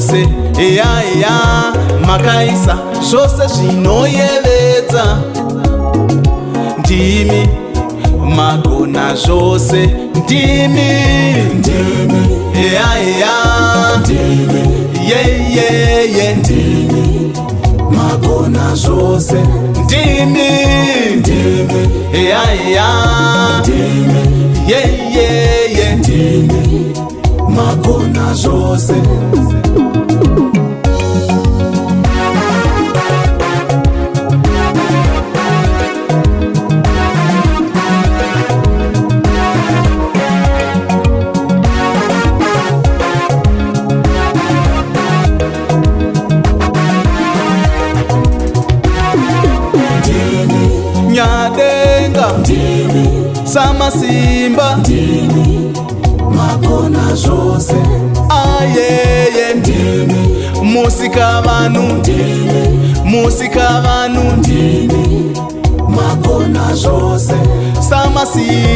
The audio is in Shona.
zvose eya makaisa zvose zvinoyevedza. Ndimi magona zvose, ndimi eya yeyeye magona zvose, ndimi eya yeyeye magona zvose. Nyadenga samasimba magona zvose ayeye musika vanhu magona zvose samasimba.